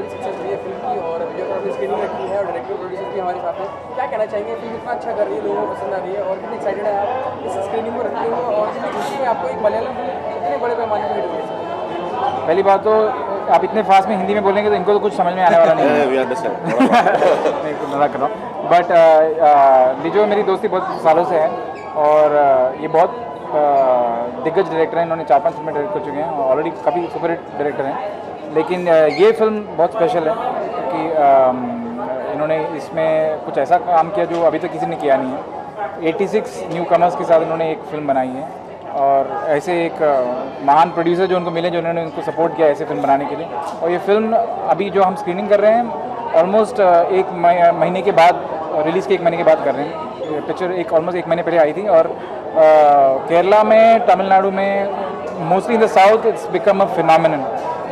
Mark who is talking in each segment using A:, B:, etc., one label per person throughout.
A: बड़ी सक्सेस हुई है फिल्म की और वीडियोग्राफी स्क्रीनिंग रखी है और डायरेक्टर प्रोड्यूसर भी हमारे साथ है। क्या कहना चाहेंगे, फिल्म इतना अच्छा कर रही है, लोगों को पसंद आ रही है और कितने एक्साइटेड है आप इस स्क्रीनिंग को रखते हुए और कितनी खुशी है आपको एक मलयालम फिल्म इतने बड़े पैमाने पर हिट हुई है?
B: पहली बात तो आप इतने फास्ट में हिंदी में बोलेंगे तो इनको तो कुछ समझ में आने वाला नहीं है। नहीं मजाक कर रहा हूँ, बट लिजो मेरी दोस्ती बहुत सालों से है और ये बहुत दिग्गज डायरेक्टर हैं। इन्होंने 4-5 फिल्में डायरेक्ट कर चुके हैं, ऑलरेडी काफ़ी सुपर हिट डायरेक्टर हैं। लेकिन ये फिल्म बहुत स्पेशल है क्योंकि इन्होंने इसमें कुछ ऐसा काम किया जो अभी तक किसी ने किया नहीं है। 86 न्यू कमर्स के साथ इन्होंने एक फिल्म बनाई है और ऐसे एक महान प्रोड्यूसर जो उनको मिले, जो उन्होंने उनको सपोर्ट किया ऐसे फिल्म बनाने के लिए। और ये फिल्म अभी जो हम स्क्रीनिंग कर रहे हैं ऑलमोस्ट एक महीने के बाद, रिलीज़ के एक महीने के बाद कर रहे हैं। पिक्चर ऑलमोस्ट एक महीने पहले आई थी और केरला में, तमिलनाडु में, mostly in the south it's become a phenomenon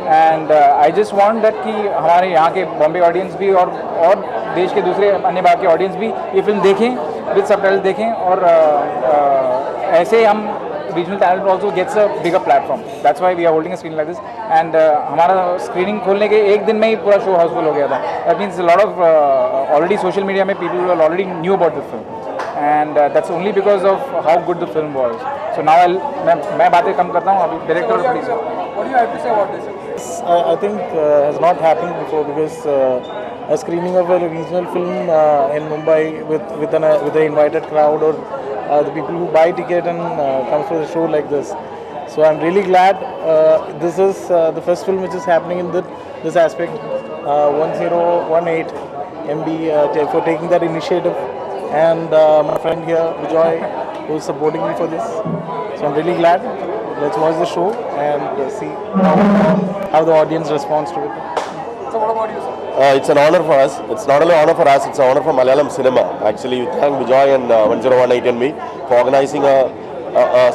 B: and I just want that कि हमारे यहाँ के बॉम्बे ऑडियंस भी और देश के दूसरे अन्य भाग के ऑडियंस भी ये फिल्म देखें, विद सबटाइटल देखें और ऐसे हम regional talent also gets a bigger platform. That's why we are holding a screening like this. And हमारा screening खोलने के एक दिन में ही पूरा show हाउसफुल हो गया था. That means a lot of already social media में people already knew about the film. And that's only because of how good the film was. So now मैं बातें कम करता हूँ, अभी director please.
A: What do you have to say about this?
C: I think has not happened before because a screening of a regional film in Mumbai with an invited crowd or the people who buy ticket and come for a show like this. So I'm really glad this is the first film which is happening in this aspect. 1018 MB for taking that initiative, and my friend here Vijay who is supporting me for this. So I'm really glad. Let's watch the show and see how the audience responds to it.
A: So what about you, sir?
D: It's an honor for us. It's not only an honor for us, it's an honor for Malayalam cinema. Actually, we thank Vijay and 1018 and me for organizing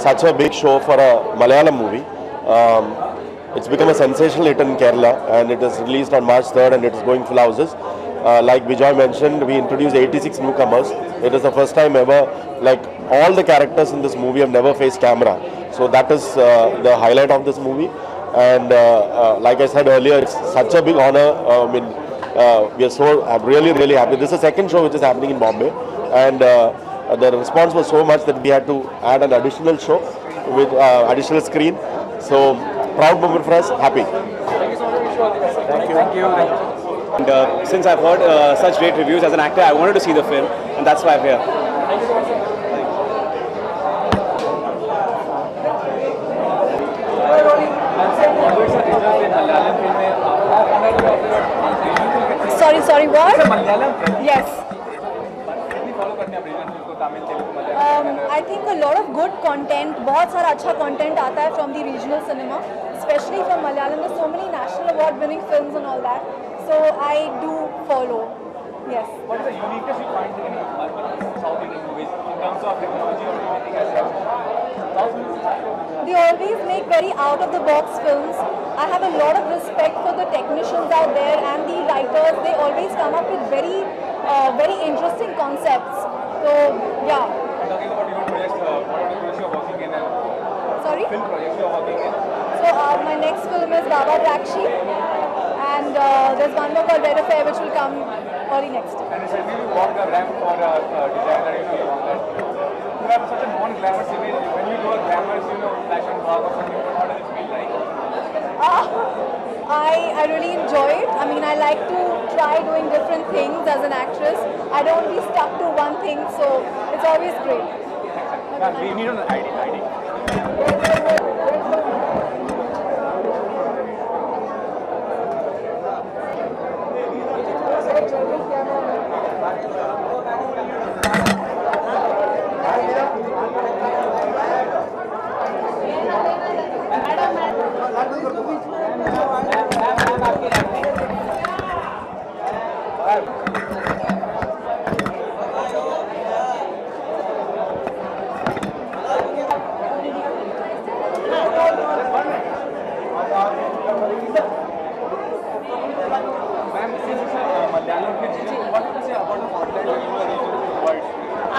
D: such a big show for a Malayalam movie. It's become a sensational hit in Kerala and it is released on March 3rd and it is going full houses. Like Vijay mentioned, we introduced 86 newcomers. It is the first time ever, like all the characters in this movie have never faced camera. So that is the highlight of this movie. And like I said earlier, it's such a big honor. We are so really happy. This is the second show which is happening in Bombay, and the response was so much that we had to add an additional show with additional screen. So proud moment for us. Happy.
A: Thank you so much. Wish you all the best.
B: Thank you.
E: And since I've heard such great reviews as an actor, I wanted to see the film, and that's why I'm here.
A: Thank you so much, sir.
F: Sorry, what? Yes. I think a lot of good content, बहुत सारा अच्छा content आता है from the regional cinema, especially from Malayalam. There's so many national award winning films and all that. So I do follow. Yes.
B: What is the uniqueness you find in South Indian movies in terms of technology or anything else?
F: They always make very out of the box films. I have a lot of respect for the technicians out there and the writers. They always come up with very interesting concepts. So yeah.
B: Talking about your projects, what are the projects you are working in?
F: Sorry?
B: Film projects you are working in?
F: So my next film is Baba Blacksheep, and there's one more called Red Affair which will come early next year.
B: And recently you walked a ramp for a designer, on that. You have such a non-glamorous image. When you do a glamorous, fashion blog or something, what does it feel like?
F: I really enjoy it. I mean, I like to try doing different things as an actress. I don't be stuck to one thing, so it's always great. Okay,
B: We need an ID.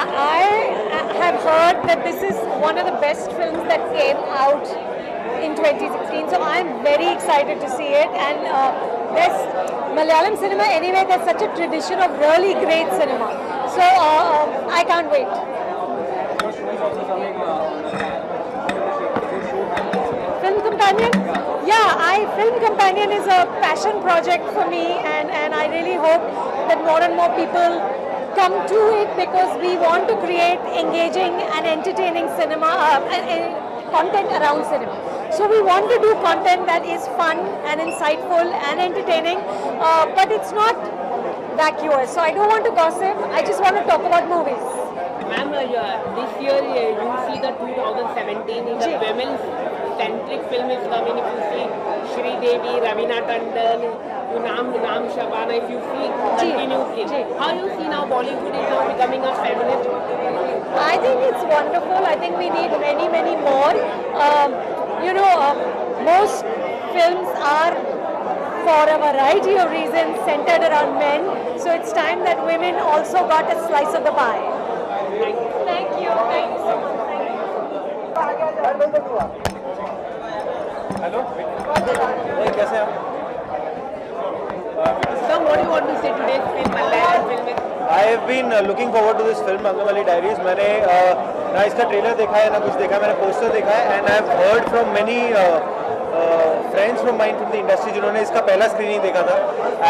G: I have heard that this is one of the best films that came out in 2016, so I'm very excited to see it. And there's Malayalam cinema anyway, there's such a tradition of really great cinema. So I can't wait. Film Companion? Yeah, Film Companion is a passion project for me, and I really hope that more and more people come to it, because we want to create engaging and entertaining cinema, content around cinema. So we want to do content that is fun and insightful and entertaining, but it's not vacuous. So I don't want to gossip, I just want to talk about movies.
H: Ma'am, this year you see the 2017 is a women's-centric film is coming. If you see Shri Devi, Ravina Tandon, Naam Shabana, if you see continuously, how you see now Bollywood is now becoming a feminist?
G: I think it's wonderful. I think we need many, many more. Most films are, for a variety of reasons, centered around men. So it's time that women also got a slice of the pie. Thank you. Thank you so much.
B: Hello
C: कैसे हैं
H: So what do you want to say today's film, Malayalam film?
C: I have been looking forward to this film, Angamali Diaries. मैंने ना इसका trailer देखा है ना कुछ देखा है, मैंने पोस्टर देखा है, and I have heard from many friends from mine from the industry जिन्होंने इसका पहला स्क्रीनिंग देखा था,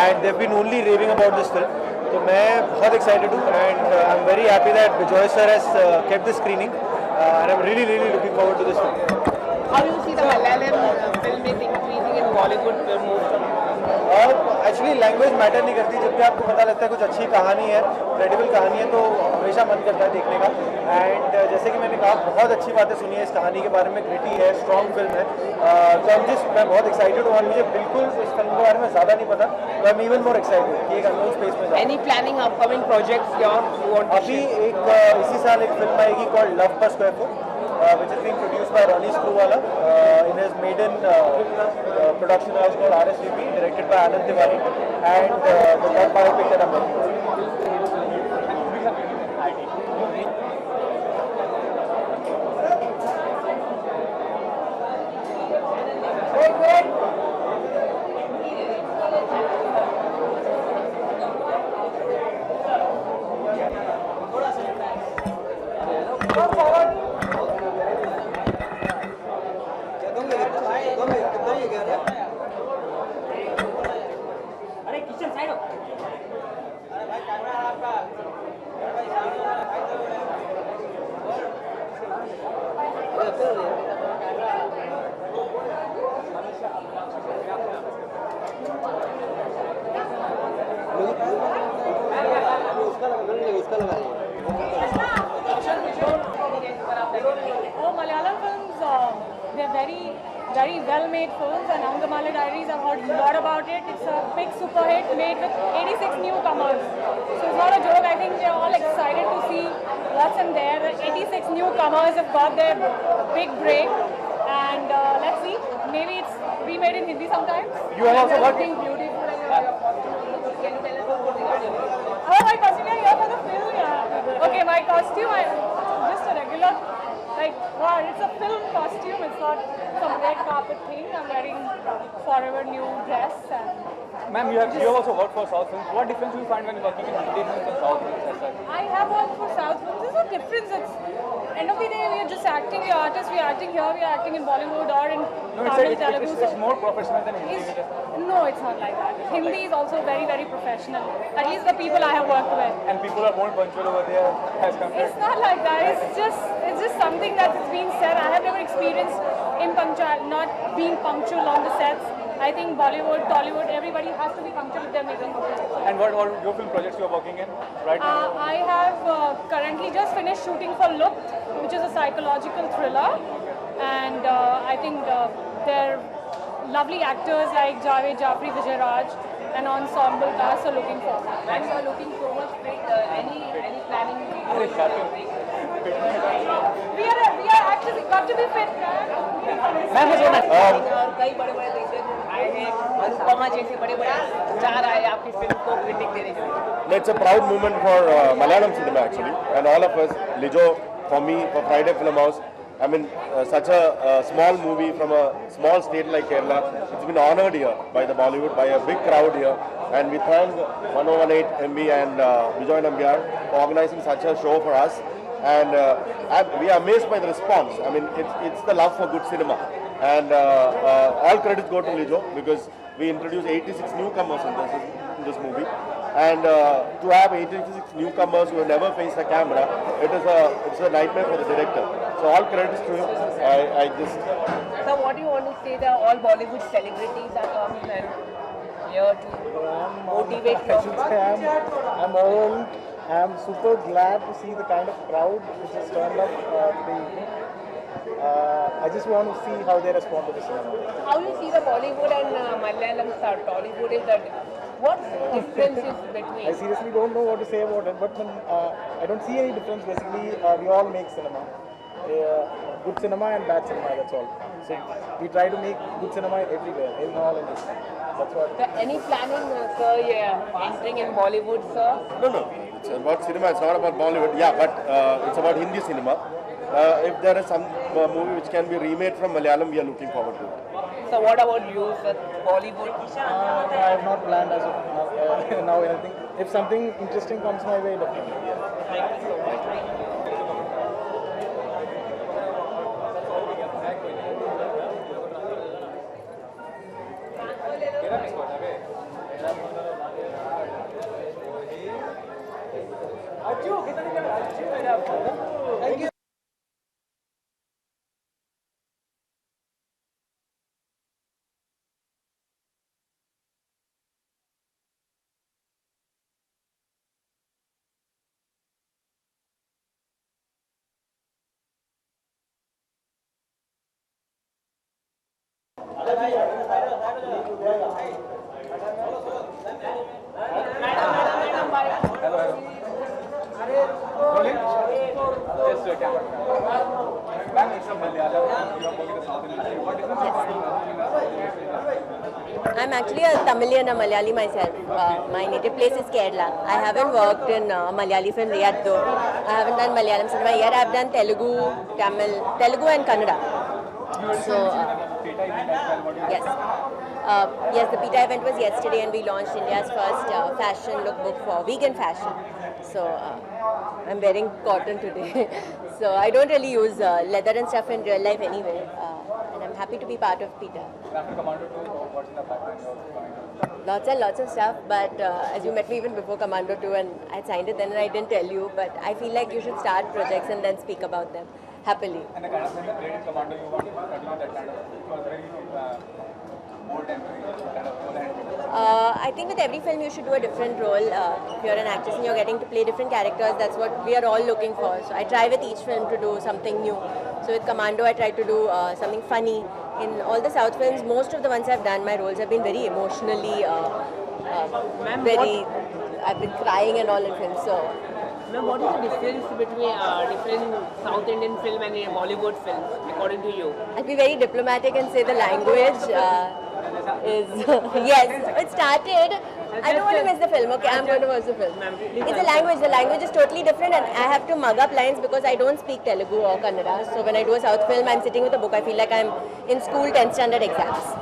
C: and they've been only raving about this film. तो मैं बहुत excited हूँ, and I'm very happy that Bijoy sir has kept the screening, and I'm really looking forward to this film.
H: How do you see the Malayalam film is increasing in Bollywood film most of?
C: Actually language matter नहीं करती, जब भी आपको पता लगता है कुछ अच्छी कहानी है, क्रेडिबल कहानी है, तो हमेशा मन करता है देखने का. एंड जैसे कि मैंने कहा, बहुत अच्छी बातें सुनी है इस कहानी के बारे में, ग्रिटी है, स्ट्रॉन्ग फिल्म है, तो मैं बहुत एक्साइटेड हूँ, और मुझे बिल्कुल इस फिल्म के बारे में ज़्यादा नहीं पता, तो I am even more excited कि एक अननोन स्पेस में
H: Any planning upcoming projects you want to
C: अभी एक इसी साल एक फिल्म आएगी कॉल्ड लव पर square foot, which is being produced by Ronnie Screwwala in his maiden production house called RSVP, directed by Anand Tiwari, and the third biopic that I'm working on.
G: Oh, Malayalam films, they're very well-made films, and Angamali Diaries, I've heard a lot about it. It's a big super hit made with 86 newcomers. So it's not a joke. I think they're all excited to see what's in there. The 86 newcomers have got their big break, and let's see. Maybe it's remade in Hindi sometimes.
B: You have also got
G: beautiful. Can you tell us what regarding? Oh, my costume, yeah, here for the film, yeah. Okay, my costume, just a regular, like, wow, it's a film costume, it's not some red carpet thing. I'm wearing forever new dress.
B: Ma'am, you have also worked for South films. What difference do you find when working in Hindi films and South films as such?
G: I have worked for South films. There's no difference. It's end of the day, we are just acting. We are artists. We are acting here. We are acting in Bollywood or in Tamil, Telugu.
B: It's more professional than Hindi.
G: No, it's not like that. Hindi is also very professional. At least the people I have worked with.
B: And people are more punctual over there as compared.
G: It's not like that. It's just something that is being said. I have never experienced not being punctual on the sets. I think Bollywood, Tollywood, everybody has to be punctual if they're making movies.
B: And what are your film projects you are working in right now?
G: I have currently just finished shooting for Looked, which is a psychological thriller, and I think they're lovely actors like Javed Jafri, Vijay Raj, and ensemble cast are looking forward.
H: And you are looking so much fit. Any planning?
G: We are actually got to be fit.
H: और कई बड़े लेखक आए हैं, अनुपमा जैसे बड़े star आए आपकी फिल्म को क्रिटिक देने के लिए.
D: It's a proud moment for Malayalam cinema actually, and all of us, Lijo, for me, for Friday Film House, I mean, such a small movie from a small state like Kerala. It's been honored here by the Bollywood, by a big crowd here. And we thank 1018 MB and Bijoy Nambiar for organizing such a show for us. And we are amazed by the response. I mean, it's the love for good cinema. And all credits go to Lijo because we introduced 86 newcomers in this movie. And to have 86 newcomers who have never faced a camera, it's a nightmare for the director. So all credits to him. I just.
H: So what do you want to say that all Bollywood celebrities are coming and here to motivate you?
C: I'm old. I'm super glad to see the kind of crowd which has turned up today. I just want to see how they respond to the cinema.
H: How you see the Bollywood and Malayalam or Tollywood is that what difference is between?
C: I seriously don't know what to say about it, but I don't see any difference. Basically, we all make cinema. Good cinema and bad cinema, that's all. So we try to make good cinema everywhere, in all industries. That's what.
H: So any planning, sir, entering in Bollywood, sir?
D: No. It's about cinema. It's not about Bollywood. Yeah, but it's about Hindi cinema. If there is some movie which can be remade from Malayalam, we are looking forward to it.
H: So what about you, sir? Bollywood?
C: I have not planned as of now anything. If something interesting comes my way, definitely. Yeah.
H: Thank you so much.
I: I'm actually a Tamil and a Malayali myself. My native place is Kerala. I haven't worked in Malayali film yet though. I haven't done Malayalam cinema yet. I've done Telugu, Tamil, Telugu and Kannada. So, yes. Yes, the PETA event was yesterday and we launched India's first fashion lookbook for vegan fashion. So, I'm wearing cotton today. So, I don't really use leather and stuff in real life anyway. And I'm happy to be part of PETA.
B: After Commando 2, what's in the pipeline?
I: Lots and lots of stuff, but as you met me even before Commando 2 and I signed it then and I didn't tell you, but I feel like you should start projects and then speak about them happily.
B: And the kind of thing that played in Commando, you want to continue that kind of, it was very bold and very kind of bold.
I: I think with every film you should do a different role. If you're an actress and you're getting to play different characters, that's what we are all looking for. So I try with each film to do something new. So with Commando I try to do something funny. In all the South films, most of the ones I've done, my roles have been very emotionally, I've been crying and all in films. So.
H: Ma'am, what is the difference between different South Indian film and Bollywood films, according to you?
I: I'll be very diplomatic and say the language is yes. It started. I don't want to miss the film. Okay, I'm going to watch the film. It's a language. The language is totally different, and I have to mug up lines because I don't speak Telugu or Kannada. So when I do a South film, I'm sitting with a book. I feel like I'm in school 10th standard exams.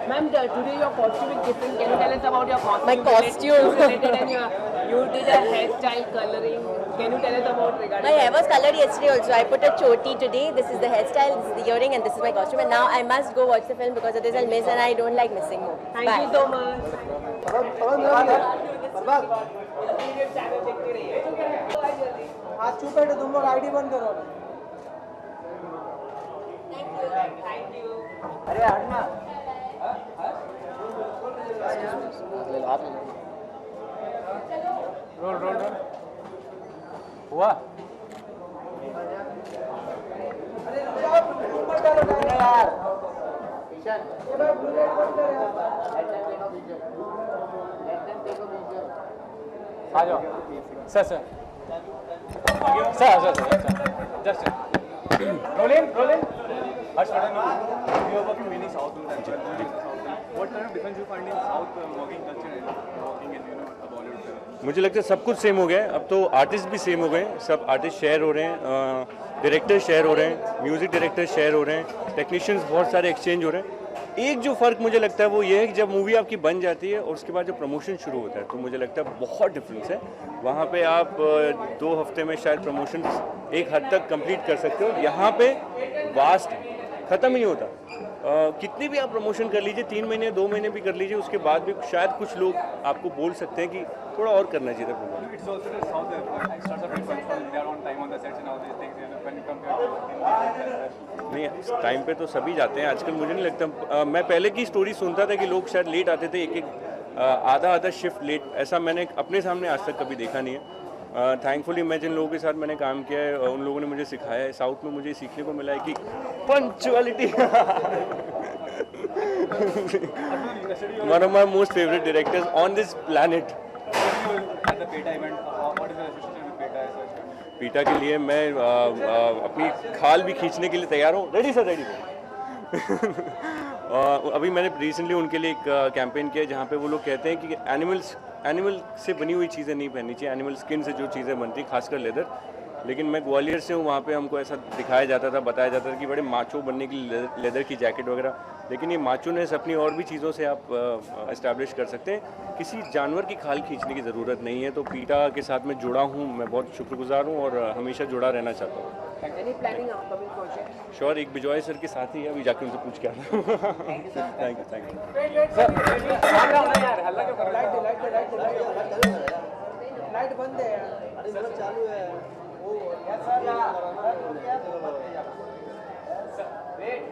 H: Ma'am, today your costume is different. Can you tell us about your costume?
I: My costume.
H: And you did a hairstyle coloring. Can you tell us about regarding?
I: My hair was colored yesterday also. I put a choti today. This is the hairstyle, this is the earring, and this is my costume. And now I must go watch the film because of this I'll miss, and I don't like missing more.
H: Thank you so much.
A: आज चुप तुम लोग ID बंद करो
H: Thank you.
A: अरे हटना
B: role हुआ आ जाओ सर जस्ट रोलिंग
J: मुझे लगता है सब कुछ सेम हो गया है। अब तो आर्टिस्ट भी सेम हो गए, सब आर्टिस्ट शेयर हो रहे हैं। डायरेक्टर शेयर हो रहे हैं, म्यूज़िक डायरेक्टर शेयर हो रहे हैं, टेक्नीशियंस बहुत सारे एक्सचेंज हो रहे हैं। एक जो फ़र्क मुझे लगता है वो ये है कि जब मूवी आपकी बन जाती है और उसके बाद जब प्रमोशन शुरू होता है तो मुझे लगता है बहुत डिफरेंस है। वहाँ पे आप 2 हफ्ते में शायद प्रमोशन एक हद तक कंप्लीट कर सकते हो, यहाँ पे वास्ट ख़त्म ही नहीं होता। कितनी भी आप प्रमोशन कर लीजिए, 3 महीने 2 महीने भी कर लीजिए, उसके बाद भी शायद कुछ लोग आपको बोल सकते हैं कि थोड़ा और करना चाहिए था प्रमोशन। नहीं, टाइम पे तो सभी जाते हैं आजकल। मुझे नहीं लगता, मैं पहले की स्टोरी सुनता था कि लोग शायद लेट आते थे, एक आधा शिफ्ट लेट, ऐसा मैंने अपने सामने आज तक कभी देखा नहीं है। थैंकफुली मैं जिन लोगों के साथ मैंने काम किया है उन लोगों ने मुझे सिखाया है। साउथ में मुझे सीखने को मिला है कि punctuality one of my most favourite directors on this planet. पीटा के लिए मैं अपनी खाल भी खींचने के लिए तैयार हूँ। Ready sir, ready sir. अभी मैंने रिसेंटली उनके लिए एक कैंपेन किया जहाँ पे वो लोग कहते हैं कि एनिमल से बनी हुई चीज़ें नहीं पहननी चाहिए, एनिमल स्किन से जो चीज़ें बनती, खासकर लेदर। लेकिन मैं ग्वालियर से हूँ, वहाँ पे हमको ऐसा दिखाया जाता था, बताया जाता था कि बड़े माचो बनने के लिए लेदर की जैकेट वगैरह, लेकिन ये माचोनेस अपनी और भी चीज़ों से आप एस्टैब्लिश कर सकते हैं। किसी जानवर की खाल खींचने की ज़रूरत नहीं है। तो पीटा के साथ मैं जुड़ा हूँ, मैं बहुत शुक्रगुजार हूँ और हमेशा जुड़ा रहना चाहता हूँ। श्योर, एक विजॉय सर के साथ ही है, अभी जाके उनसे पूछ के आता हूँ। थैंक यू, थैंक
A: लाइट बंद है यार, चालू है वो वेट।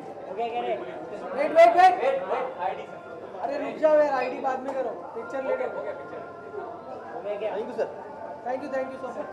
A: अरे रुक जाओ यार, आईडी बाद में करो, पिक्चर लेट हो गया। Thank you sir, thank you so much.